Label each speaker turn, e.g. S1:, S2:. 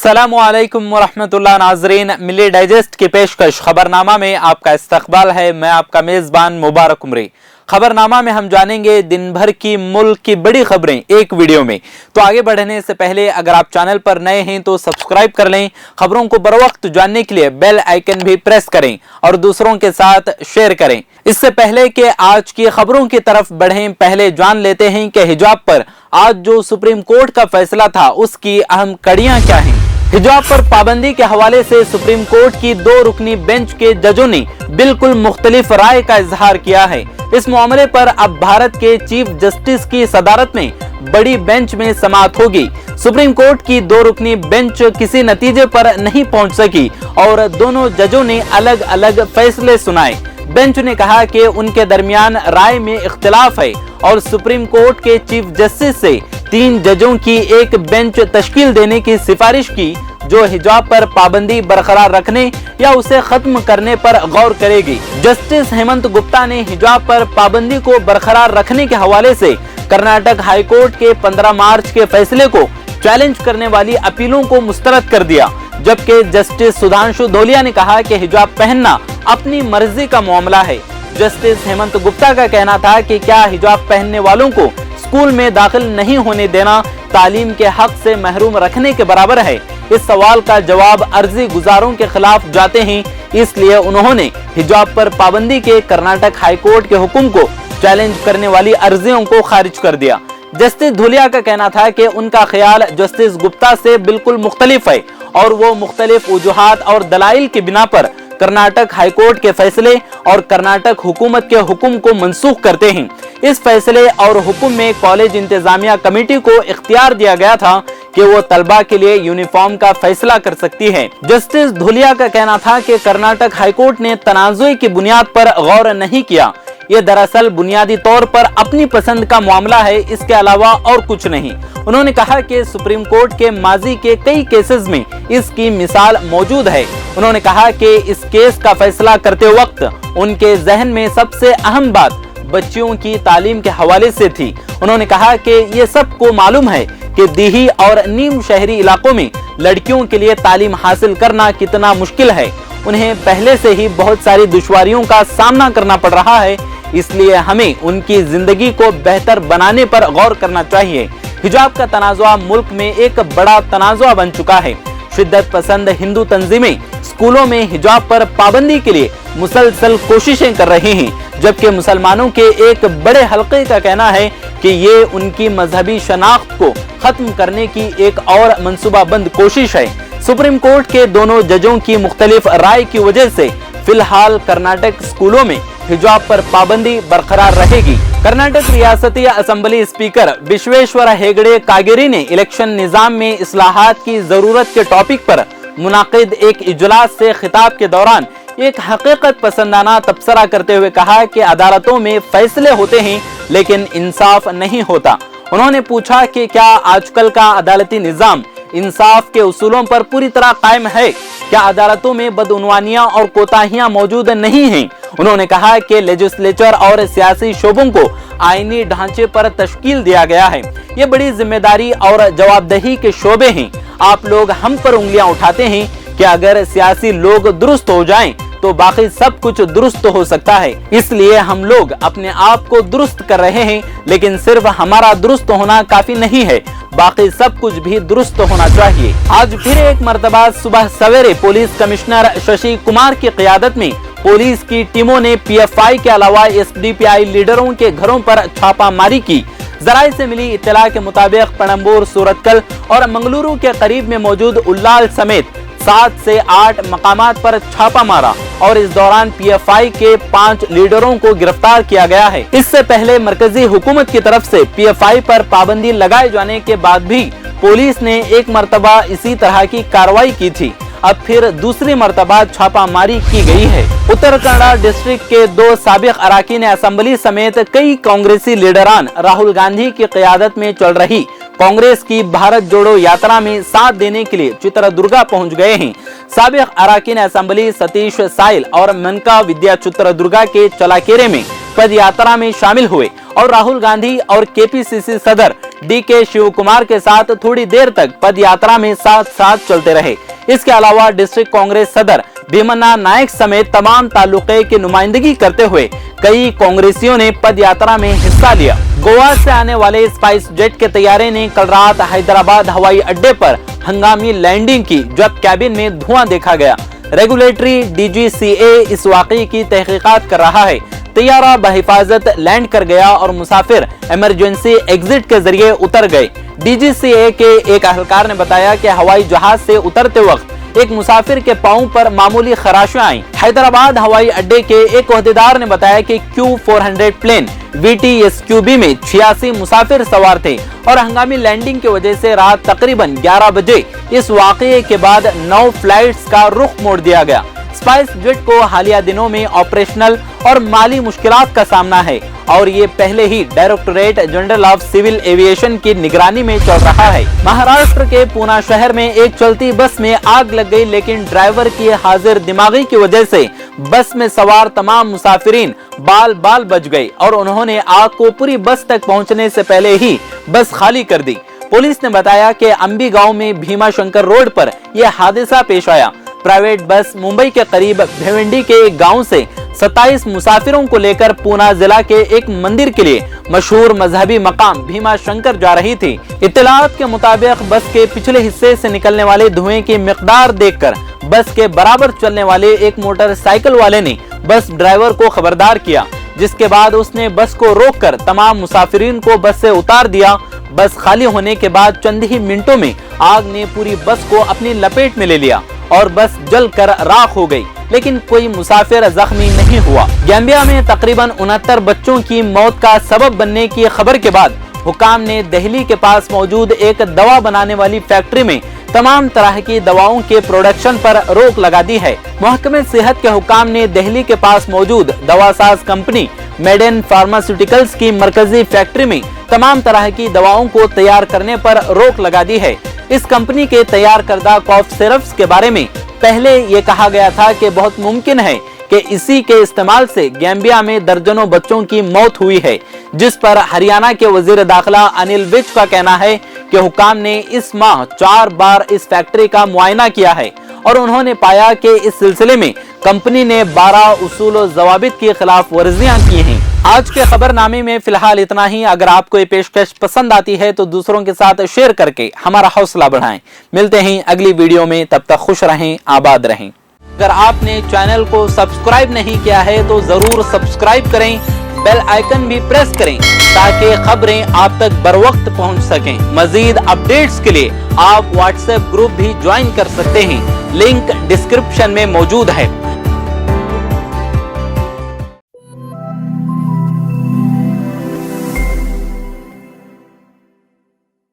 S1: अस्सलामुअलैकुम वरहमतुल्लाह। नाज़रीन, मिली डाइजेस्ट की पेशकश खबरनामा में आपका इस्तकबाल है। मैं आपका मेज़बान मुबारक उमरी। खबरनामा में हम जानेंगे दिन भर की मुल्क की बड़ी खबरें एक वीडियो में। तो आगे बढ़ने से पहले अगर आप चैनल पर नए हैं तो सब्सक्राइब कर लें। खबरों को बर वक्त जानने के लिए बेल आइकन भी प्रेस करें और दूसरों के साथ शेयर करें। इससे पहले कि आज की खबरों की तरफ बढ़ें, पहले जान लेते हैं कि हिजाब पर आज जो सुप्रीम कोर्ट का फैसला था उसकी अहम कड़ियां क्या हैं। हिजाब पर पाबंदी के हवाले से सुप्रीम कोर्ट की 2 रुकनी बेंच के जजों ने बिल्कुल मुख्तलिफ राय का इजहार किया है। इस मामले पर अब भारत के चीफ जस्टिस की सदारत में बड़ी बेंच में समाअत होगी। सुप्रीम कोर्ट की 2 रुकनी बेंच किसी नतीजे पर नहीं पहुंच सकी और दोनों जजों ने अलग अलग फैसले सुनाए। बेंच ने कहा कि उनके दरमियान राय में इख्तिलाफ है और सुप्रीम कोर्ट के चीफ जस्टिस से 3 जजों की एक बेंच तश्कील देने की सिफारिश की जो हिजाब पर पाबंदी बरकरार रखने या उसे खत्म करने पर गौर करेगी। जस्टिस हेमंत गुप्ता ने हिजाब पर पाबंदी को बरकरार रखने के हवाले से कर्नाटक हाई कोर्ट के 15 मार्च के फैसले को चैलेंज करने वाली अपीलों को मुस्तरद कर दिया, जबकि जस्टिस सुधांशु धोलिया ने कहा कि हिजाब पहनना अपनी मर्जी का मामला है। जस्टिस हेमंत गुप्ता का कहना था कि क्या हिजाब पहनने वालों को स्कूल में दाखिल नहीं होने देना तालीम के हक से महरूम रखने के बराबर है। इस सवाल का जवाब अर्जी गुजारों के खिलाफ जाते हैं, इसलिए उन्होंने हिजाब पर पाबंदी के कर्नाटक हाई कोर्ट के हुक्म को चैलेंज करने वाली अर्जियों को खारिज कर दिया। जस्टिस धुलिया का कहना था कि उनका ख्याल जस्टिस गुप्ता से बिल्कुल मुख्तलिफ है और वो मुख्तलिफ वजूहात और दलाइल की बिना पर कर्नाटक हाई कोर्ट के फैसले और कर्नाटक हुकूमत के हुक्म को मनसूख करते हैं। इस फैसले और हुक्म में कॉलेज इंतजामिया कमेटी को इख्तियार दिया गया था कि वो तलबा के लिए यूनिफॉर्म का फैसला कर सकती है। जस्टिस धुलिया का कहना था कि कर्नाटक हाई कोर्ट ने तनाज़ुई की बुनियाद पर गौर नहीं किया। ये दरअसल बुनियादी तौर पर अपनी पसंद का मामला है, इसके अलावा और कुछ नहीं। उन्होंने कहा कि सुप्रीम कोर्ट के माजी के कई केसेस में इसकी मिसाल मौजूद है। उन्होंने कहा कि इस केस का फैसला करते वक्त उनके जहन में सबसे अहम बात बच्चियों की तालीम के हवाले से थी। उन्होंने कहा कि ये सबको मालूम है कि देही और नीम शहरी इलाकों में लड़कियों के लिए तालीम हासिल करना कितना मुश्किल है। उन्हें पहले से ही बहुत सारी दुश्वारियों का सामना करना पड़ रहा है, इसलिए हमें उनकी जिंदगी को बेहतर बनाने पर गौर करना चाहिए। हिजाब का तनाज़ुआ मुल्क में एक बड़ा तनाज़ुआ बन चुका है। शिद्दत पसंद हिंदू तंजीमें स्कूलों में हिजाब पर पाबंदी के लिए मुसलसल कोशिशें कर रहे हैं, जबकि मुसलमानों के एक बड़े हल्के का कहना है कि ये उनकी मजहबी शनाख्त को खत्म करने की एक और मंसूबाबंद कोशिश है। सुप्रीम कोर्ट के दोनों जजों की मुख्तलिफ राय की वजह से फिलहाल कर्नाटक स्कूलों में हिजाब पर पाबंदी बरकरार रहेगी। कर्नाटक रियासती असेंबली स्पीकर विश्वेश्वर हेगड़े कागेरी ने इलेक्शन निजाम में इस्लाहात की जरूरत के टॉपिक पर मुनाकिद एक इजलास से खिताब के दौरान एक हकीकत पसंदाना तबसरा करते हुए कहा कि अदालतों में फैसले होते हैं लेकिन इंसाफ नहीं होता। उन्होंने पूछा कि क्या आजकल का अदालती निजाम इंसाफ के उसूलों पर पूरी तरह कायम है? क्या अदालतों में बदउनवानियां और कोताहियां मौजूद नहीं हैं? उन्होंने कहा कि लेजिस्लेचर और सियासी शोबों को आईनी ढांचे पर तश्कील दिया गया है। ये बड़ी जिम्मेदारी और जवाबदेही के शोबे हैं। आप लोग हम पर उंगलियां उठाते हैं कि अगर सियासी लोग दुरुस्त हो जाएं तो बाकी सब कुछ दुरुस्त हो सकता है। इसलिए हम लोग अपने आप को दुरुस्त कर रहे हैं, लेकिन सिर्फ हमारा दुरुस्त होना काफी नहीं है, बाकी सब कुछ भी दुरुस्त होना चाहिए। आज फिर एक मर्तबा सुबह सवेरे पुलिस कमिश्नर शशि कुमार की क़ियादत में पुलिस की टीमों ने PFI के अलावा SDPI लीडरों के घरों पर छापामारी की। जराये से मिली इत्तला के मुताबिक पणंबूर, सूरतकल और मंगलुरु के करीब में मौजूद उल्लाल समेत 7 से 8 मकामात पर छापा मारा और इस दौरान PFI के 5 लीडरों को गिरफ्तार किया गया है। इससे पहले मरकजी हुकूमत की तरफ से PFI पर पाबंदी लगाए जाने के बाद भी पुलिस ने एक मर्तबा इसी तरह की कार्रवाई की थी। अब फिर दूसरी मर्तबा छापामारी की गई है। उत्तर कन्नड़ा डिस्ट्रिक्ट के 2 साबिक अराकीन असेंबली समेत कई कांग्रेसी लीडरान राहुल गांधी की क़ियादत में चल रही कांग्रेस की भारत जोड़ो यात्रा में साथ देने के लिए चित्रदुर्गा पहुंच गए हैं। साबिक अराकीन असेंबली सतीश साइल और मनका विद्या चित्रदुर्गा के चलाकेरे में पद यात्रा में शामिल हुए और राहुल गांधी और KPCC सदर DK शिव कुमार के साथ थोड़ी देर तक पद यात्रा में साथ साथ चलते रहे। इसके अलावा डिस्ट्रिक्ट कांग्रेस सदर भीमन्ना नायक समेत तमाम तालुके की नुमाइंदगी करते हुए कई कांग्रेसियों ने पद यात्रा में हिस्सा लिया। गोवा से आने वाले स्पाइस जेट के तैयारे ने कल रात हैदराबाद हवाई अड्डे पर हंगामी लैंडिंग की, जब कैबिन में धुआं देखा गया। रेगुलेटरी DGCA इस वाकये की तहकीकात कर रहा है। तैयारा बहिफाजत लैंड कर गया और मुसाफिर इमरजेंसी एग्जिट के जरिए उतर गए। DGCA के एक अहलकार ने बताया कि हवाई जहाज से उतरते वक्त एक मुसाफिर के पांव पर मामूली खराशियां आईं। हैदराबाद हवाई अड्डे के एक ओहदेदार ने बताया कि Q400 प्लेन VTSQB में 86 मुसाफिर सवार थे और हंगामी लैंडिंग की वजह से रात तकरीबन 11 बजे इस वाकये के बाद 9 फ्लाइट्स का रुख मोड़ दिया गया। स्पाइस जेट को हालिया दिनों में ऑपरेशनल और माली मुश्किलात का सामना है और ये पहले ही directorate general of civil aviation की निगरानी में चल रहा है। महाराष्ट्र के पूना शहर में एक चलती बस में आग लग गई, लेकिन ड्राइवर की हाजिर दिमागी की वजह से बस में सवार तमाम मुसाफिरीन बाल बाल बच गए और उन्होंने आग को पूरी बस तक पहुंचने से पहले ही बस खाली कर दी। पुलिस ने बताया कि अंबी गांव में भीमा शंकर रोड पर यह हादसा पेश आया। प्राइवेट बस मुंबई के करीब भिवंडी के एक गांव से 27 मुसाफिरों को लेकर पूना जिला के एक मंदिर के लिए मशहूर मजहबी मकाम भीमा शंकर जा रही थी। इत्तलात के मुताबिक बस के पिछले हिस्से से निकलने वाले धुएं की मिकदार देखकर बस के बराबर चलने वाले एक मोटरसाइकिल वाले ने बस ड्राइवर को खबरदार किया, जिसके बाद उसने बस को रोककर तमाम मुसाफिरीन को बस से उतार दिया। बस खाली होने के बाद चंद ही मिनटों में आग ने पूरी बस को अपनी लपेट में ले लिया और बस जलकर राख हो गई, लेकिन कोई मुसाफिर जख्मी नहीं हुआ। गैम्बिया में तकरीबन 69 बच्चों की मौत का सबब बनने की खबर के बाद हुकाम ने दिल्ली के पास मौजूद एक दवा बनाने वाली फैक्ट्री में तमाम तरह की दवाओं के प्रोडक्शन पर रोक लगा दी है। महकमे सेहत के हुकाम ने दिल्ली के पास मौजूद दवासाज कंपनी मेडेन फार्मास्यूटिकल्स की मरकजी फैक्ट्री में तमाम तरह की दवाओं को तैयार करने पर रोक लगा दी है। इस कंपनी के तैयार करदा कॉफ सिरप्स के बारे में पहले ये कहा गया था कि बहुत मुमकिन है कि इसी के इस्तेमाल से गैम्बिया में दर्जनों बच्चों की मौत हुई है, जिस पर हरियाणा के वजीर दाखिला अनिल विज का कहना है कि हुकाम ने इस माह 4 बार इस फैक्ट्री का मुआयना किया है और उन्होंने पाया कि इस सिलसिले में कंपनी ने 12 उसूल और ज़वाबित की खिलाफ वर्जियां की हैं। आज के खबरनामे में फिलहाल इतना ही। अगर आपको ये पेशकश पसंद आती है तो दूसरों के साथ शेयर करके हमारा हौसला बढ़ाएं। मिलते हैं अगली वीडियो में, तब तक खुश रहें, आबाद रहें। अगर आपने चैनल को सब्सक्राइब नहीं किया है तो जरूर सब्सक्राइब करें, बेल आइकन भी प्रेस करें ताकि खबरें आप तक बर वक्त पहुँच सकें। मजीद अपडेट्स के लिए आप व्हाट्सएप ग्रुप भी ज्वाइन कर सकते हैं, लिंक डिस्क्रिप्शन में मौजूद है।